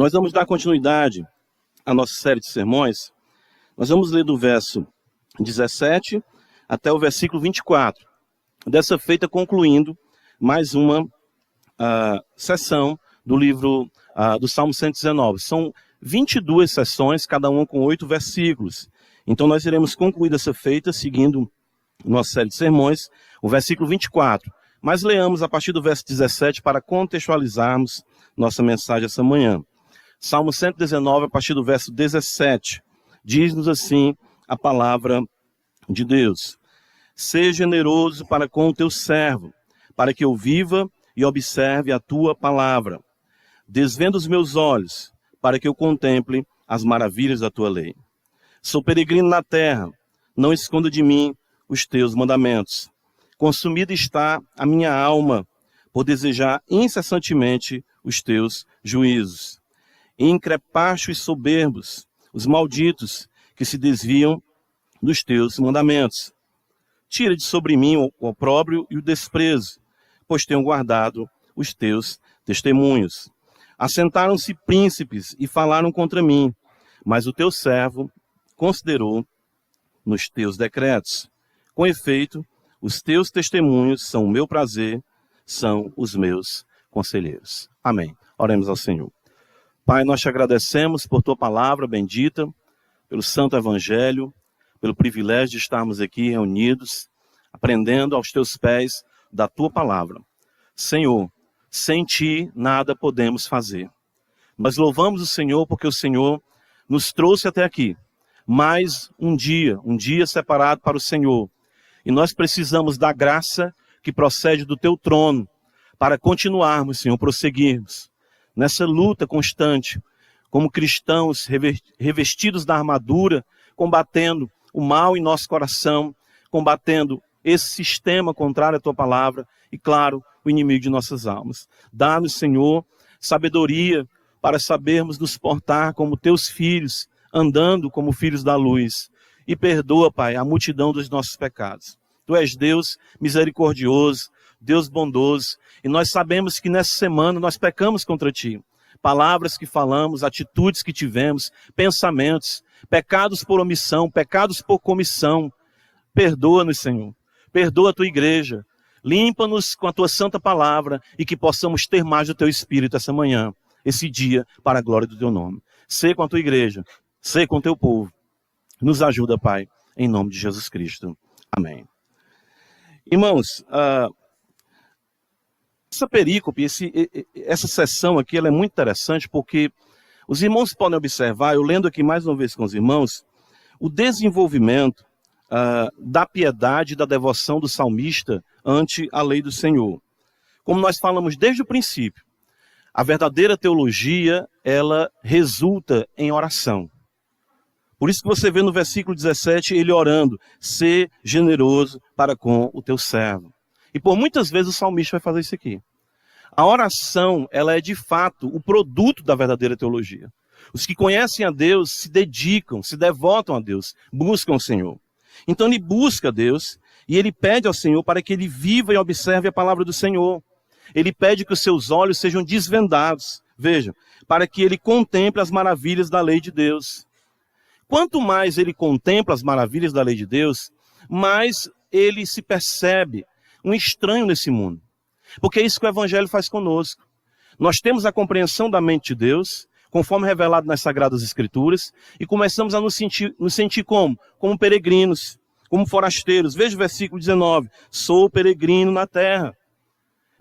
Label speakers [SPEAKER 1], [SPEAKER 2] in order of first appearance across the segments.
[SPEAKER 1] Nós vamos dar continuidade à nossa série de sermões. Nós vamos ler do verso 17 até o versículo 24. Dessa feita, concluindo mais uma sessão do livro do Salmo 119. São 22 sessões, cada uma com 8 versículos. Então nós iremos concluir dessa feita, seguindo nossa série de sermões, o versículo 24. Mas leamos a partir do verso 17 para contextualizarmos nossa mensagem essa manhã. Salmo 119, a partir do verso 17, diz-nos assim a palavra de Deus: Seja generoso para com o teu servo, para que eu viva e observe a tua palavra. Desvenda os meus olhos, para que eu contemple as maravilhas da tua lei. Sou peregrino na terra, não esconda de mim os teus mandamentos. Consumida está a minha alma, por desejar incessantemente os teus juízos. Increpaste os soberbos, os malditos, que se desviam dos teus mandamentos. Tira de sobre mim o opróbrio e o desprezo, pois tenho guardado os teus testemunhos. Assentaram-se príncipes e falaram contra mim, mas o teu servo considerou nos teus decretos. Com efeito, os teus testemunhos são o meu prazer, são os meus conselheiros. Amém. Oremos ao Senhor. Pai, nós te agradecemos por tua palavra bendita, pelo santo evangelho, pelo privilégio de estarmos aqui reunidos, aprendendo aos teus pés da tua palavra. Senhor, sem ti nada podemos fazer. Nós louvamos o Senhor porque o Senhor nos trouxe até aqui. Mais um dia separado para o Senhor. E nós precisamos da graça que procede do teu trono para continuarmos, Senhor, prosseguirmos nessa luta constante, como cristãos revestidos da armadura, combatendo o mal em nosso coração, combatendo esse sistema contrário à tua palavra e, claro, o inimigo de nossas almas. Dá-nos, Senhor, sabedoria para sabermos nos portar como teus filhos, andando como filhos da luz. E perdoa, Pai, a multidão dos nossos pecados. Tu és Deus misericordioso, Deus bondoso, e nós sabemos que nessa semana nós pecamos contra ti. Palavras que falamos, atitudes que tivemos, pensamentos, pecados por omissão, pecados por comissão. Perdoa-nos, Senhor. Perdoa a tua igreja. Limpa-nos com a tua santa palavra e que possamos ter mais do teu Espírito essa manhã, esse dia, para a glória do teu nome. Sê com a tua igreja, sê com o teu povo. Nos ajuda, Pai, em nome de Jesus Cristo. Amém. Irmãos, essa perícope, essa sessão aqui, ela é muito interessante porque os irmãos podem observar, eu lendo aqui mais uma vez com os irmãos, o desenvolvimento da piedade e da devoção do salmista ante a lei do Senhor. Como nós falamos desde o princípio, a verdadeira teologia, ela resulta em oração. Por isso que você vê no versículo 17, ele orando, ser generoso para com o teu servo. E por muitas vezes o salmista vai fazer isso aqui. A oração, ela é de fato o produto da verdadeira teologia. Os que conhecem a Deus se dedicam, se devotam a Deus, buscam o Senhor. Então ele busca Deus e ele pede ao Senhor para que ele viva e observe a palavra do Senhor. Ele pede que os seus olhos sejam desvendados, vejam, para que ele contemple as maravilhas da lei de Deus. Quanto mais ele contempla as maravilhas da lei de Deus, mais ele se percebe um estranho nesse mundo. Porque é isso que o Evangelho faz conosco. Nós temos a compreensão da mente de Deus, conforme revelado nas Sagradas Escrituras, e começamos a nos sentir como? Como peregrinos, como forasteiros. Veja o versículo 19. Sou peregrino na terra.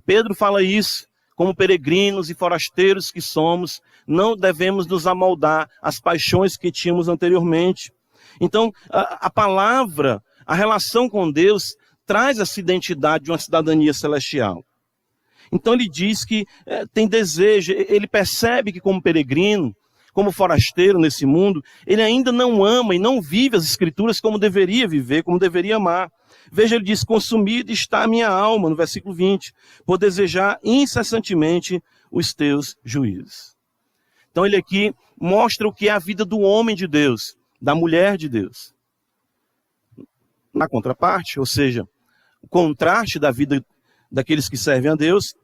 [SPEAKER 1] Pedro fala isso. Como peregrinos e forasteiros que somos, não devemos nos amoldar às paixões que tínhamos anteriormente. Então, a palavra, a relação com Deus, traz essa identidade de uma cidadania celestial. Então ele diz que tem desejo, ele percebe que como peregrino, como forasteiro nesse mundo, ele ainda não ama e não vive as Escrituras como deveria viver, como deveria amar. Veja, ele diz, consumida está a minha alma, no versículo 20, por desejar incessantemente os teus juízos. Então ele aqui mostra o que é a vida do homem de Deus, da mulher de Deus. Na contraparte, ou seja, o contraste da vida daqueles que servem a Deus,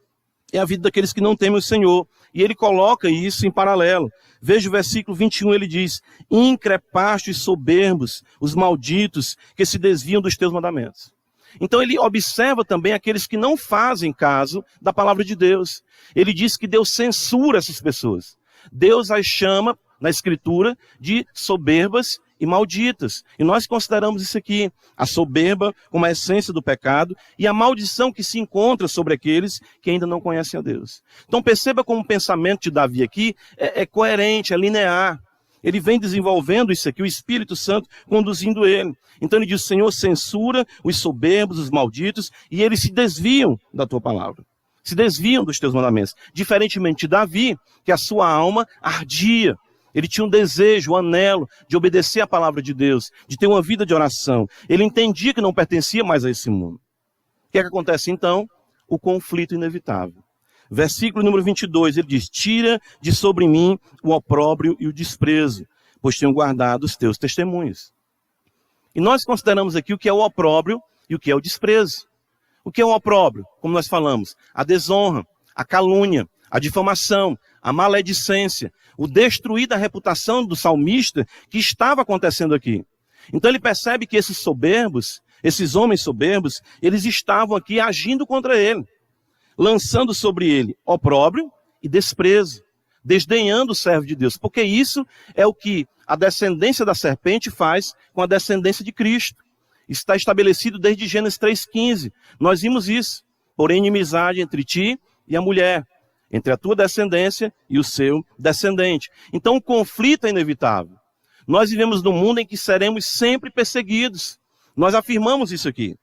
[SPEAKER 1] é a vida daqueles que não temem o Senhor. E ele coloca isso em paralelo. Veja o versículo 21, ele diz: increpastes soberbos, os malditos que se desviam dos teus mandamentos. Então ele observa também aqueles que não fazem caso da palavra de Deus. Ele diz que Deus censura essas pessoas. Deus as chama, na Escritura, de soberbas e malditas. E nós consideramos isso aqui, a soberba como a essência do pecado e a maldição que se encontra sobre aqueles que ainda não conhecem a Deus. Então perceba como o pensamento de Davi aqui é coerente, é linear. Ele vem desenvolvendo isso aqui, o Espírito Santo conduzindo ele. Então ele diz: o Senhor censura os soberbos, os malditos, e eles se desviam da tua palavra. Se desviam dos teus mandamentos. Diferentemente de Davi, que a sua alma ardia. Ele tinha um desejo, um anelo de obedecer à palavra de Deus, de ter uma vida de oração. Ele entendia que não pertencia mais a esse mundo. O que é que acontece então? O conflito inevitável. Versículo número 22, ele diz: tira de sobre mim o opróbrio e o desprezo, pois tenho guardado os teus testemunhos. E nós consideramos aqui o que é o opróbrio e o que é o desprezo. O que é o opróbrio? Como nós falamos, a desonra, a calúnia, a difamação, a maledicência, o destruir da reputação do salmista que estava acontecendo aqui. Então ele percebe que esses soberbos, esses homens soberbos, eles estavam aqui agindo contra ele, lançando sobre ele opróbrio e desprezo, desdenhando o servo de Deus, porque isso é o que a descendência da serpente faz com a descendência de Cristo. Está estabelecido desde Gênesis 3,15. Nós vimos isso. Porém, inimizade entre ti e a mulher, entre a tua descendência e o seu descendente. Então o conflito é inevitável. Nós vivemos num mundo em que seremos sempre perseguidos. Nós afirmamos isso aqui.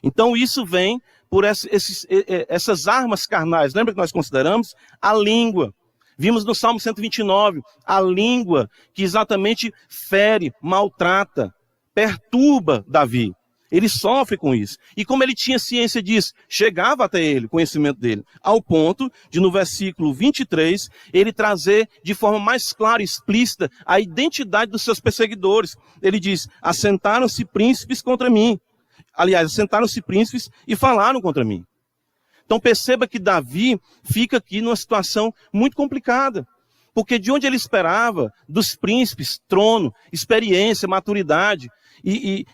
[SPEAKER 1] Então isso vem por essas armas carnais. Lembra que nós consideramos? A língua. Vimos no Salmo 129, a língua que exatamente fere, maltrata, perturba Davi. Ele sofre com isso. E como ele tinha ciência disso, chegava até ele, o conhecimento dele, ao ponto de, no versículo 23, ele trazer de forma mais clara e explícita a identidade dos seus perseguidores. Ele diz: assentaram-se príncipes contra mim. Aliás, assentaram-se príncipes e falaram contra mim. Então perceba que Davi fica aqui numa situação muito complicada. Porque de onde ele esperava, dos príncipes, trono, experiência, maturidade, e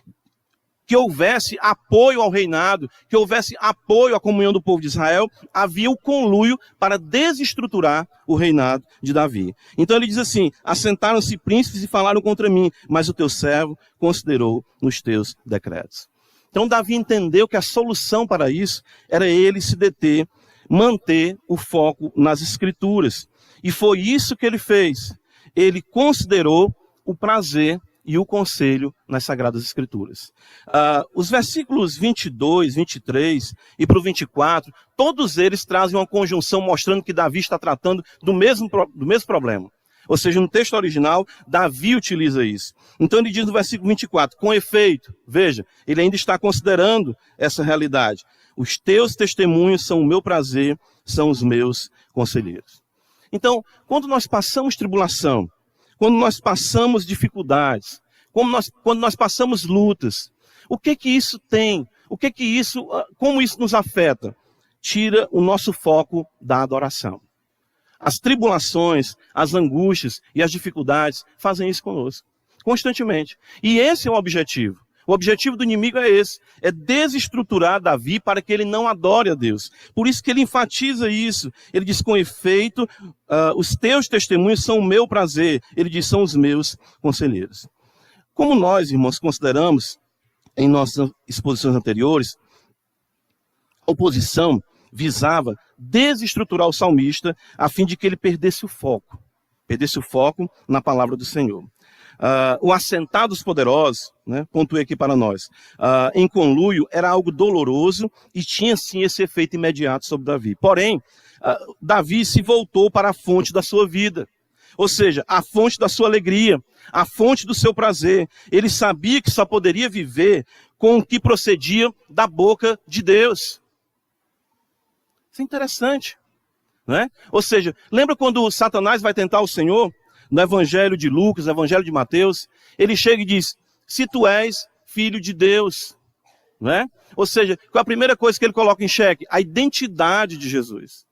[SPEAKER 1] que houvesse apoio ao reinado, que houvesse apoio à comunhão do povo de Israel, havia o conluio para desestruturar o reinado de Davi. Então ele diz assim: assentaram-se príncipes e falaram contra mim, mas o teu servo considerou nos teus decretos. Então Davi entendeu que a solução para isso era ele se deter, manter o foco nas Escrituras. E foi isso que ele fez. Ele considerou o prazer e o conselho nas Sagradas Escrituras. Os versículos 22, 23 e para o 24, todos eles trazem uma conjunção mostrando que Davi está tratando do mesmo problema. Ou seja, no texto original, Davi utiliza isso. Então ele diz no versículo 24, com efeito, veja, ele ainda está considerando essa realidade. Os teus testemunhos são o meu prazer, são os meus conselheiros. Então, quando nós passamos tribulação, quando nós passamos dificuldades, quando nós passamos lutas, o que isso tem? Como isso nos afeta? Tira o nosso foco da adoração. As tribulações, as angústias e as dificuldades fazem isso conosco, constantemente. E esse é o objetivo. O objetivo do inimigo é esse, é desestruturar Davi para que ele não adore a Deus. Por isso que ele enfatiza isso. Ele diz, com efeito, os teus testemunhos são o meu prazer. Ele diz, são os meus conselheiros. Como nós, irmãos, consideramos em nossas exposições anteriores, a oposição visava desestruturar o salmista a fim de que ele perdesse o foco na palavra do Senhor. O assentar dos poderosos, né, pontuei aqui para nós, em conluio era algo doloroso e tinha sim esse efeito imediato sobre Davi. Porém, Davi se voltou para a fonte da sua vida, ou seja, a fonte da sua alegria, a fonte do seu prazer. Ele sabia que só poderia viver com o que procedia da boca de Deus. Isso é interessante, né? Ou seja, lembra quando Satanás vai tentar o Senhor? No Evangelho de Lucas, no Evangelho de Mateus, ele chega e diz, se tu és filho de Deus, né? Ou seja, qual a primeira coisa que ele coloca em xeque? A identidade de Jesus.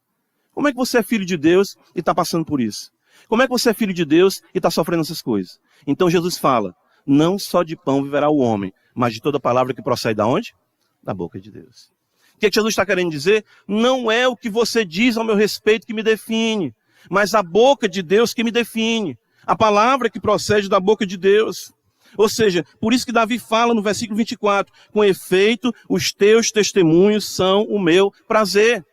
[SPEAKER 1] Como é que você é filho de Deus e está passando por isso? Como é que você é filho de Deus e está sofrendo essas coisas? Então Jesus fala, não só de pão viverá o homem, mas de toda palavra que procede da onde? Da boca de Deus. O que é que Jesus está querendo dizer? Não é o que você diz ao meu respeito que me define, mas a boca de Deus que me define. A palavra que procede da boca de Deus. Ou seja, por isso que Davi fala no versículo 24, com efeito, os teus testemunhos são o meu prazer.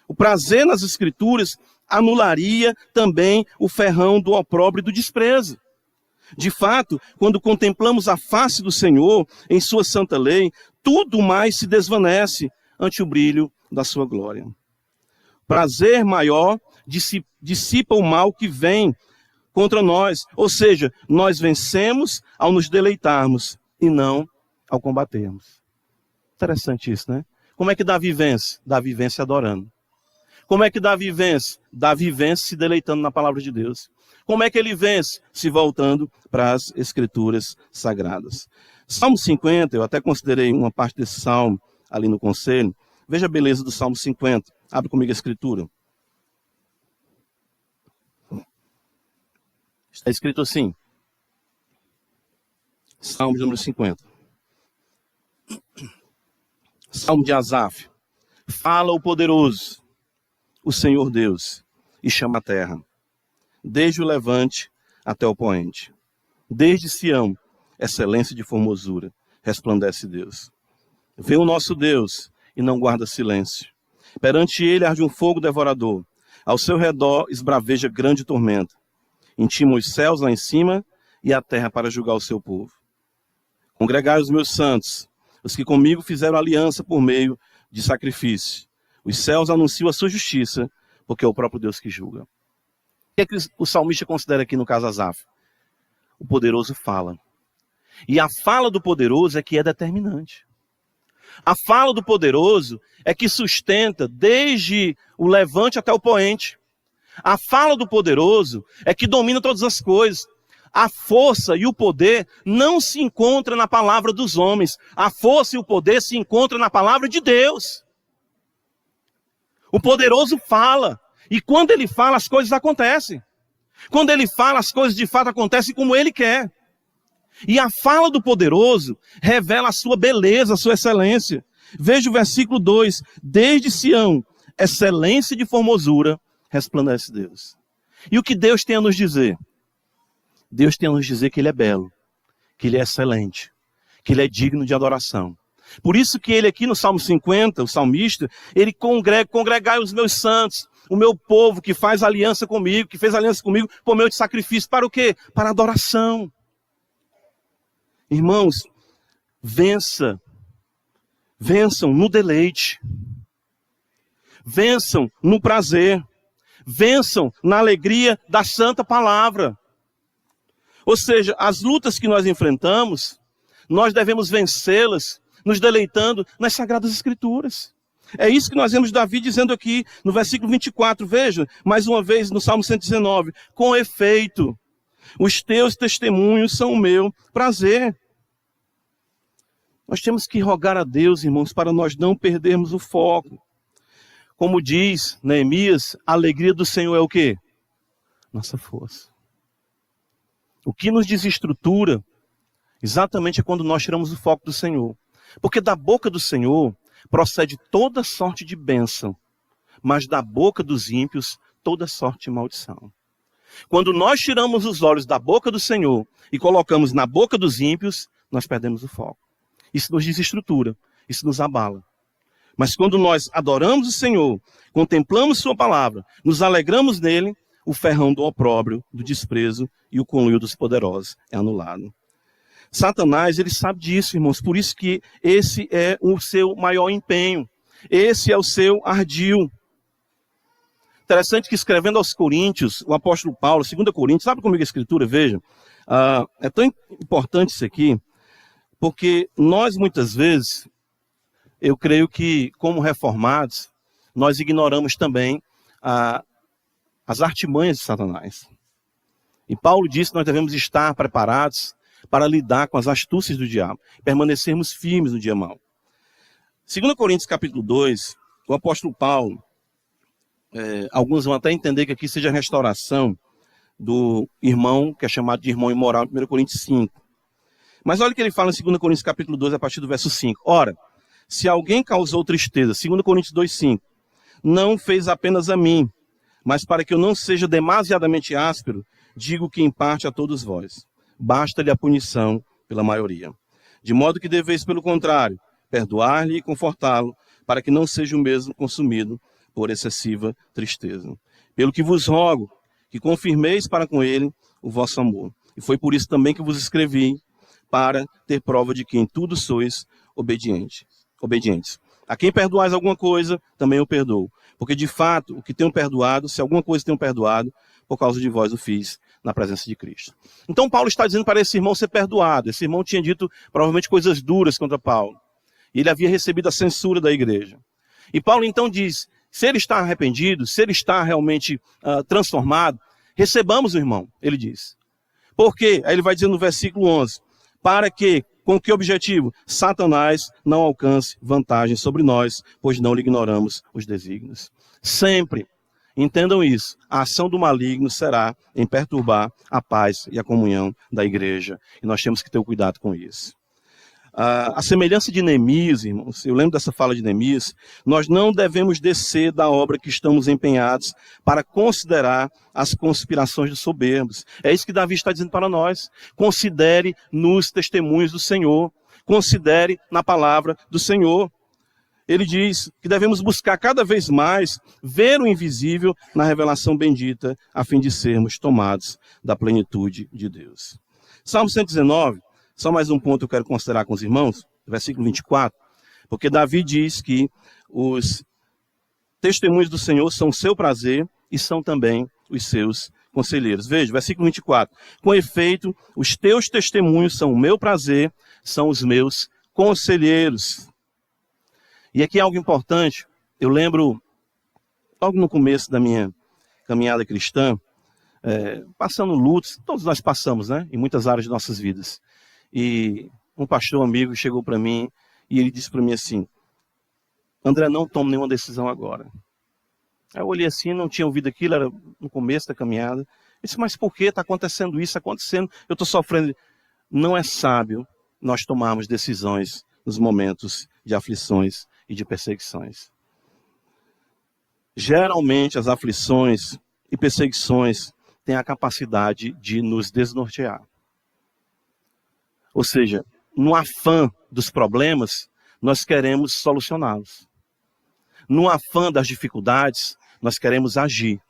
[SPEAKER 1] O prazer nas Escrituras anularia também o ferrão do opróbrio e do desprezo. De fato, quando contemplamos a face do Senhor em sua santa lei, tudo mais se desvanece ante o brilho da sua glória. Prazer maior dissipa o mal que vem contra nós. Ou seja, nós vencemos ao nos deleitarmos e não ao combatermos. Interessante isso, né? Como é que Davi vence? Davi vence adorando. Como é que Davi vence? Davi vence se deleitando na palavra de Deus. Como é que ele vence? Se voltando para as Escrituras Sagradas. Salmo 50, eu até considerei uma parte desse salmo ali no conselho. Veja a beleza do Salmo 50. Abre comigo a Escritura. Está escrito assim. Salmo de número 50. Salmo de Asaf. Fala o poderoso, o Senhor Deus, e chama a terra. Desde o levante até o poente. Desde Sião, excelência de formosura, resplandece Deus. Vê o nosso Deus e não guarda silêncio. Perante ele arde um fogo devorador. Ao seu redor esbraveja grande tormenta. Intima os céus lá em cima e a terra para julgar o seu povo. Congregai os meus santos, os que comigo fizeram aliança por meio de sacrifício. Os céus anunciam a sua justiça, porque é o próprio Deus que julga. O que é que o salmista considera aqui no caso Asaf? O poderoso fala. E a fala do poderoso é que é determinante. A fala do poderoso é que sustenta desde o levante até o poente. A fala do poderoso é que domina todas as coisas. A força e o poder não se encontram na palavra dos homens. A força e o poder se encontram na palavra de Deus. O poderoso fala. E quando ele fala, as coisas acontecem. Quando ele fala, as coisas de fato acontecem como ele quer. E a fala do poderoso revela a sua beleza, a sua excelência. Veja o versículo 2. Desde Sião, excelência de formosura, resplandece Deus. E o que Deus tem a nos dizer? Deus tem a nos dizer que Ele é belo, que Ele é excelente, que Ele é digno de adoração. Por isso que ele aqui no Salmo 50, o salmista, ele congregai os meus santos, o meu povo que faz aliança comigo, que fez aliança comigo por meio de sacrifício. Para o quê? Para adoração. Irmãos, vençam no deleite, vençam no prazer, vençam na alegria da santa palavra. Ou seja, as lutas que nós enfrentamos, nós devemos vencê-las nos deleitando nas Sagradas Escrituras. É isso que nós vemos Davi dizendo aqui no versículo 24. Veja, mais uma vez no Salmo 119. Com efeito, os teus testemunhos são o meu prazer. Nós temos que rogar a Deus, irmãos, para nós não perdermos o foco. Como diz Neemias, a alegria do Senhor é o quê? Nossa força. O que nos desestrutura exatamente é quando nós tiramos o foco do Senhor. Porque da boca do Senhor procede toda sorte de bênção, mas da boca dos ímpios toda sorte de maldição. Quando nós tiramos os olhos da boca do Senhor e colocamos na boca dos ímpios, nós perdemos o foco. Isso nos desestrutura, isso nos abala. Mas quando nós adoramos o Senhor, contemplamos sua palavra, nos alegramos nele, o ferrão do opróbrio, do desprezo e o conluio dos poderosos é anulado. Satanás, ele sabe disso, irmãos, por isso que esse é o seu maior empenho, esse é o seu ardil. Interessante que escrevendo aos Coríntios, o apóstolo Paulo, 2 Coríntios, abre comigo a escritura, veja, é tão importante isso aqui, porque nós muitas vezes, eu creio que como reformados, nós ignoramos também as artimanhas de Satanás. E Paulo disse que nós devemos estar preparados para lidar com as astúcias do diabo, permanecermos firmes no dia mau. 2 Coríntios capítulo 2, o apóstolo Paulo, alguns vão até entender que aqui seja a restauração do irmão, que é chamado de irmão imoral, em 1 Coríntios 5. Mas olha o que ele fala em 2 Coríntios capítulo 12, a partir do verso 5. Ora, se alguém causou tristeza, 2 Coríntios 2,5, não fez apenas a mim, mas para que eu não seja demasiadamente áspero, digo que em parte a todos vós. Basta-lhe a punição pela maioria. De modo que deveis, pelo contrário, perdoar-lhe e confortá-lo, para que não seja o mesmo consumido por excessiva tristeza. Pelo que vos rogo, que confirmeis para com ele o vosso amor. E foi por isso também que vos escrevi, para ter prova de que em tudo sois obedientes. A quem perdoais alguma coisa, também eu perdoo. Porque de fato, o que tenho perdoado, se alguma coisa tenho perdoado, por causa de vós o fiz na presença de Cristo. Então Paulo está dizendo para esse irmão ser perdoado. Esse irmão tinha dito provavelmente coisas duras contra Paulo. E ele havia recebido a censura da igreja. E Paulo então diz, se ele está arrependido, se ele está realmente transformado, recebamos o irmão, ele diz. Por quê? Aí ele vai dizer no versículo 11, para que, com que objetivo? Satanás não alcance vantagem sobre nós, pois não lhe ignoramos os desígnios. Sempre, entendam isso, a ação do maligno será em perturbar a paz e a comunhão da igreja. E nós temos que ter cuidado com isso. A semelhança de Neemias, irmãos, eu lembro dessa fala de Neemias, nós não devemos descer da obra que estamos empenhados para considerar as conspirações dos soberbos. É isso que Davi está dizendo para nós. Considere nos testemunhos do Senhor. Considere na palavra do Senhor. Ele diz que devemos buscar cada vez mais ver o invisível na revelação bendita, a fim de sermos tomados da plenitude de Deus. Salmo 119. Só mais um ponto que eu quero considerar com os irmãos, versículo 24, porque Davi diz que os testemunhos do Senhor são o seu prazer e são também os seus conselheiros. Veja, versículo 24, com efeito, os teus testemunhos são o meu prazer, são os meus conselheiros. E aqui é algo importante, eu lembro, logo no começo da minha caminhada cristã, passando lutos, todos nós passamos, né, em muitas áreas de nossas vidas. E um pastor amigo chegou para mim e ele disse para mim assim, André, não tome nenhuma decisão agora. Aí eu olhei assim, não tinha ouvido aquilo, era no começo da caminhada. Eu disse, mas por que está acontecendo isso? Acontecendo, eu estou sofrendo. Não é sábio nós tomarmos decisões nos momentos de aflições e de perseguições. Geralmente as aflições e perseguições têm a capacidade de nos desnortear. Ou seja, no afã dos problemas, nós queremos solucioná-los. No afã das dificuldades, nós queremos agir.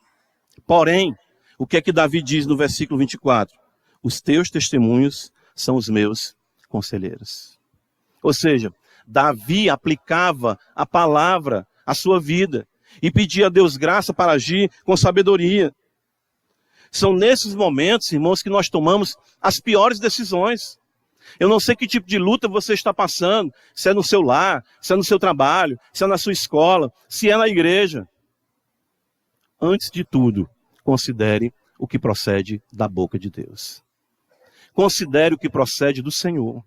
[SPEAKER 1] Porém, o que é que Davi diz no versículo 24? Os teus testemunhos são os meus conselheiros. Ou seja, Davi aplicava a palavra à sua vida e pedia a Deus graça para agir com sabedoria. São nesses momentos, irmãos, que nós tomamos as piores decisões. Eu não sei que tipo de luta você está passando, se é no seu lar, se é no seu trabalho, se é na sua escola, se é na igreja. Antes de tudo, considere o que procede da boca de Deus. Considere o que procede do Senhor.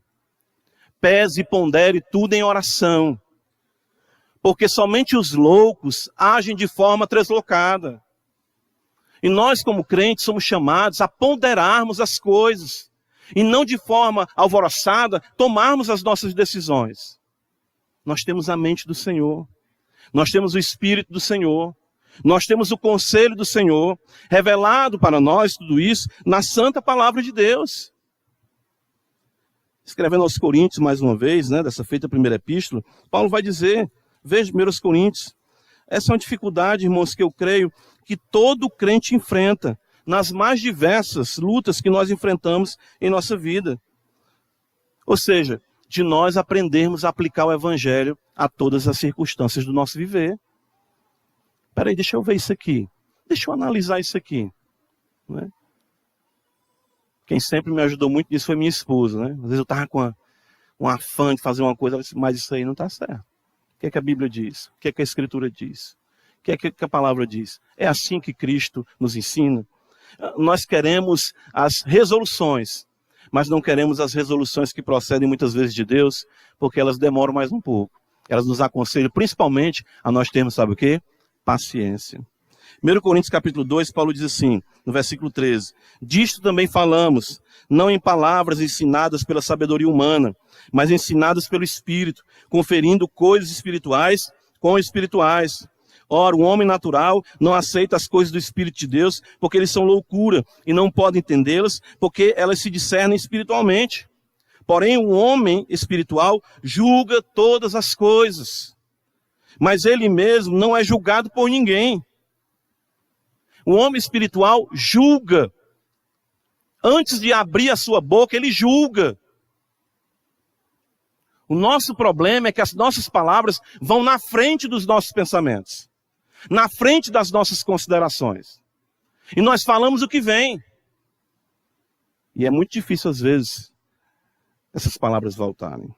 [SPEAKER 1] Pese e pondere tudo em oração. Porque somente os loucos agem de forma translocada. E nós, como crentes, somos chamados a ponderarmos as coisas. E não de forma alvoroçada, tomarmos as nossas decisões. Nós temos a mente do Senhor. Nós temos o Espírito do Senhor. Nós temos o conselho do Senhor, revelado para nós tudo isso na santa palavra de Deus. Escrevendo aos Coríntios, mais uma vez, né, dessa feita primeira epístola, Paulo vai dizer, veja 1 Coríntios, essa é uma dificuldade, irmãos, que eu creio que todo crente enfrenta, nas mais diversas lutas que nós enfrentamos em nossa vida. Ou seja, de nós aprendermos a aplicar o Evangelho a todas as circunstâncias do nosso viver. Peraí, deixa eu ver isso aqui. Deixa eu analisar isso aqui. Né? Quem sempre me ajudou muito nisso foi minha esposa. Né? Às vezes eu estava com um afã de fazer uma coisa, mas isso aí não está certo. O que é que a Bíblia diz? O que é que a Escritura diz? O que é que a palavra diz? É assim que Cristo nos ensina. Nós queremos as resoluções, mas não queremos as resoluções que procedem muitas vezes de Deus, porque elas demoram mais um pouco. Elas nos aconselham, principalmente, a nós termos, sabe o quê? Paciência. 1 Coríntios capítulo 2, Paulo diz assim, no versículo 13, disto também falamos, não em palavras ensinadas pela sabedoria humana, mas ensinadas pelo Espírito, conferindo coisas espirituais com espirituais. Ora, o homem natural não aceita as coisas do Espírito de Deus, porque eles são loucura, e não pode entendê-las, porque elas se discernem espiritualmente. Porém, o homem espiritual julga todas as coisas, mas ele mesmo não é julgado por ninguém. O homem espiritual julga. Antes de abrir a sua boca, ele julga. O nosso problema é que as nossas palavras vão na frente dos nossos pensamentos, na frente das nossas considerações. E nós falamos o que vem. E é muito difícil, às vezes, essas palavras voltarem.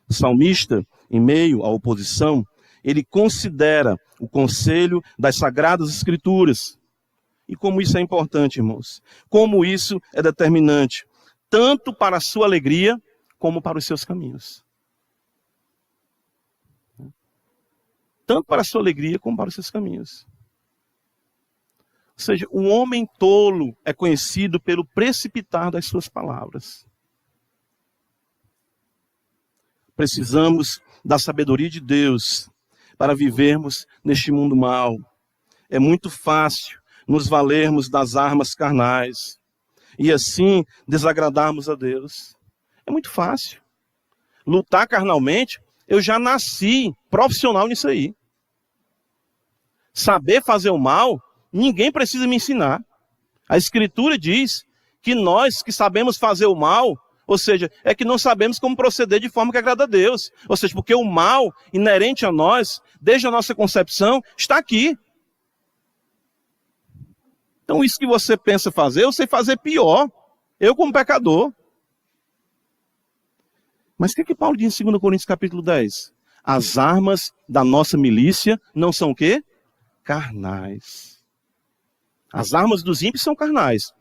[SPEAKER 1] O salmista, em meio à oposição, ele considera o conselho das Sagradas Escrituras. E como isso é importante, irmãos. Como isso é determinante, tanto para a sua alegria, como para os seus caminhos. Tanto para a sua alegria, como para os seus caminhos. Ou seja, o homem tolo é conhecido pelo precipitar das suas palavras. Precisamos da sabedoria de Deus para vivermos neste mundo mau. É muito fácil nos valermos das armas carnais e assim desagradarmos a Deus. É muito fácil. Lutar carnalmente, eu já nasci profissional nisso aí. Saber fazer o mal, ninguém precisa me ensinar. A Escritura diz que nós que sabemos fazer o mal, ou seja, é que não sabemos como proceder de forma que agrada a Deus. Ou seja, porque o mal inerente a nós, desde a nossa concepção, está aqui. Então isso que você pensa fazer, eu sei fazer pior. Eu como pecador. Mas o que Paulo diz em 2 Coríntios capítulo 10? As armas da nossa milícia não são o quê? Carnais. As armas dos ímpios são carnais.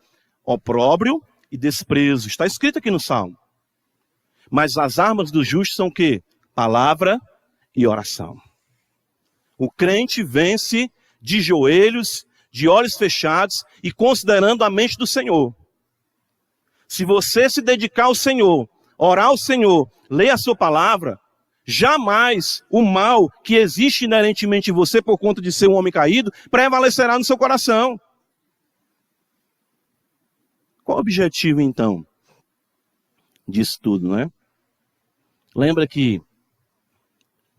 [SPEAKER 1] Opróbrio e desprezo. Está escrito aqui no Salmo. Mas as armas dos justos são o quê? Palavra e oração. O crente vence de joelhos, de olhos fechados e considerando a mente do Senhor. Se você se dedicar ao Senhor, orar ao Senhor, ler a sua palavra, jamais o mal que existe inerentemente em você por conta de ser um homem caído, prevalecerá no seu coração. Qual o objetivo, então, disso tudo, não é? Lembra que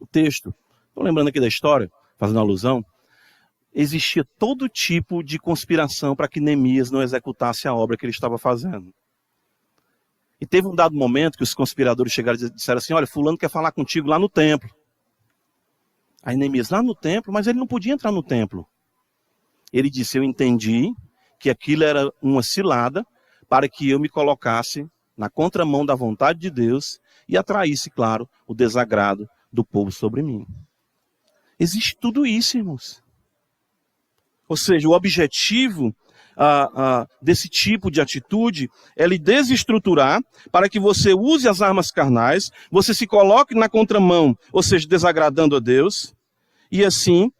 [SPEAKER 1] o texto, estou lembrando aqui da história, fazendo alusão, existia todo tipo de conspiração para que Neemias não executasse a obra que ele estava fazendo. E teve um dado momento que os conspiradores chegaram e disseram assim, olha, fulano quer falar contigo lá no templo. Aí Neemias, lá no templo? Mas ele não podia entrar no templo. Ele disse, eu entendi que aquilo era uma cilada para que eu me colocasse na contramão da vontade de Deus e atraísse, claro, o desagrado do povo sobre mim. Existe tudo isso, irmãos. Ou seja, o objetivo desse tipo de atitude é lhe desestruturar para que você use as armas carnais, você se coloque na contramão, ou seja, desagradando a Deus, e assim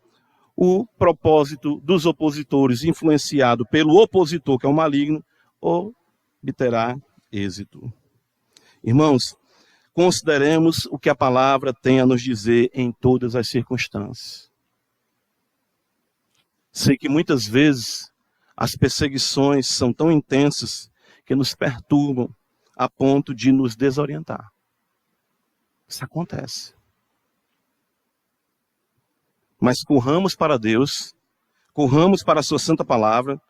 [SPEAKER 1] o propósito dos opositores, influenciado pelo opositor, que é o maligno, obterá êxito. Irmãos, consideremos o que a palavra tem a nos dizer em todas as circunstâncias. Sei que muitas vezes as perseguições são tão intensas que nos perturbam a ponto de nos desorientar. Isso acontece. Mas corramos para Deus, corramos para a sua santa palavra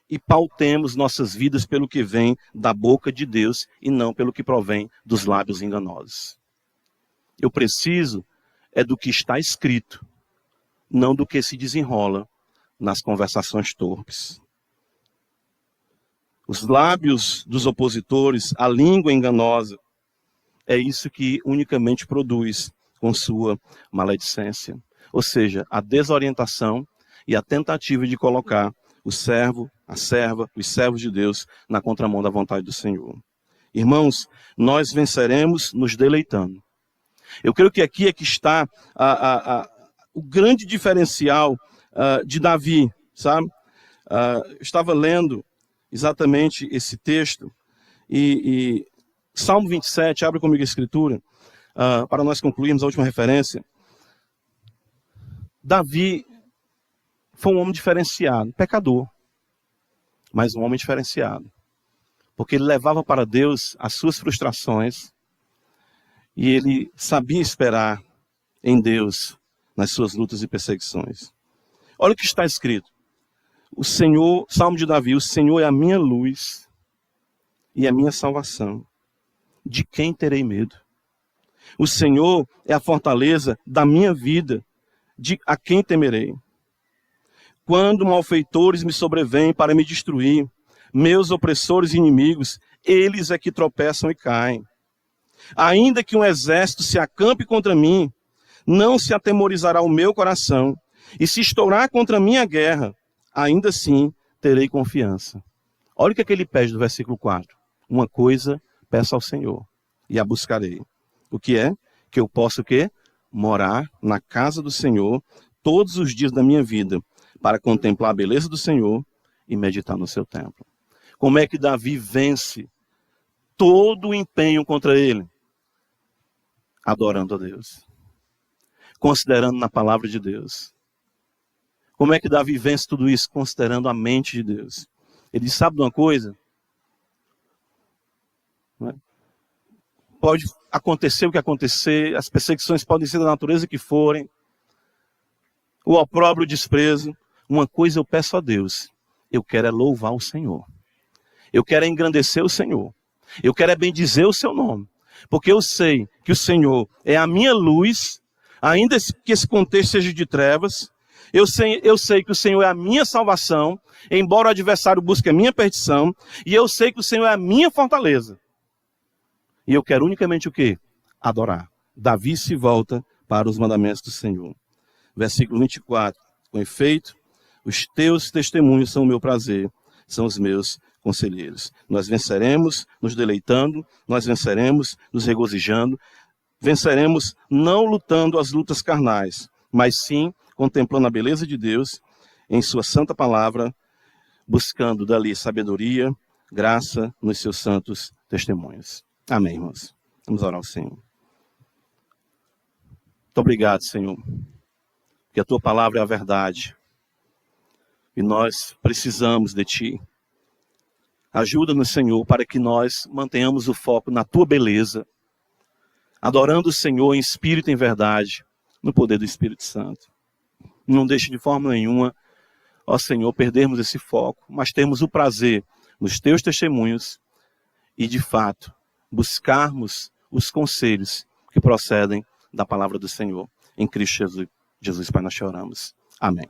[SPEAKER 1] e pautemos nossas vidas pelo que vem da boca de Deus e não pelo que provém dos lábios enganosos. Eu preciso do que está escrito, não do que se desenrola nas conversações torpes. Os lábios dos opositores, a língua enganosa, é isso que unicamente produz com sua maledicência. Ou seja, a desorientação e a tentativa de colocar o servo, a serva, os servos de Deus na contramão da vontade do Senhor. Irmãos, nós venceremos nos deleitando. Eu creio que aqui é que está o grande diferencial de Davi, sabe? Eu estava lendo exatamente esse texto, e Salmo 27, abre comigo a escritura, para nós concluirmos a última referência. Davi foi um homem diferenciado, pecador, mas um homem diferenciado, porque ele levava para Deus as suas frustrações, e ele sabia esperar em Deus nas suas lutas e perseguições. Olha o que está escrito. O Senhor, Salmo de Davi, o Senhor é a minha luz e a minha salvação. De quem terei medo? O Senhor é a fortaleza da minha vida. A quem temerei? Quando malfeitores me sobrevêm para me destruir, meus opressores e inimigos, eles é que tropeçam e caem. Ainda que um exército se acampe contra mim, não se atemorizará o meu coração, e se estourar contra mim a guerra, ainda assim terei confiança. Olha o que ele pede do versículo 4. Uma coisa peço ao Senhor, e a buscarei. O que é? Que eu possa o quê? Morar na casa do Senhor todos os dias da minha vida, para contemplar a beleza do Senhor e meditar no seu templo. Como é que Davi vence todo o empenho contra ele? Adorando a Deus. Considerando na palavra de Deus. Como é que Davi vence tudo isso? Considerando a mente de Deus. Ele sabe de uma coisa? Pode acontecer o que acontecer, as perseguições podem ser da natureza que forem, o opróbrio, o desprezo. Uma coisa eu peço a Deus, eu quero é louvar o Senhor. Eu quero é engrandecer o Senhor. Eu quero é bendizer o seu nome. Porque eu sei que o Senhor é a minha luz, ainda que esse contexto seja de trevas. Eu sei que o Senhor é a minha salvação, embora o adversário busque a minha perdição. E eu sei que o Senhor é a minha fortaleza. E eu quero unicamente o quê? Adorar. Davi se volta para os mandamentos do Senhor. Versículo 24. Com efeito, os teus testemunhos são o meu prazer, são os meus conselheiros. Nós venceremos nos deleitando, nós venceremos nos regozijando, venceremos não lutando as lutas carnais, mas sim contemplando a beleza de Deus em sua santa palavra, buscando dali sabedoria, graça nos seus santos testemunhos. Amém, irmãos. Vamos orar ao Senhor. Muito obrigado, Senhor, porque a tua palavra é a verdade. E nós precisamos de ti. Ajuda-nos, Senhor, para que nós mantenhamos o foco na tua beleza, adorando o Senhor em espírito e em verdade, no poder do Espírito Santo. Não deixe de forma nenhuma, ó Senhor, perdermos esse foco, mas termos o prazer nos teus testemunhos e, de fato, buscarmos os conselhos que procedem da palavra do Senhor. Em Cristo Jesus, Pai, nós choramos. Amém.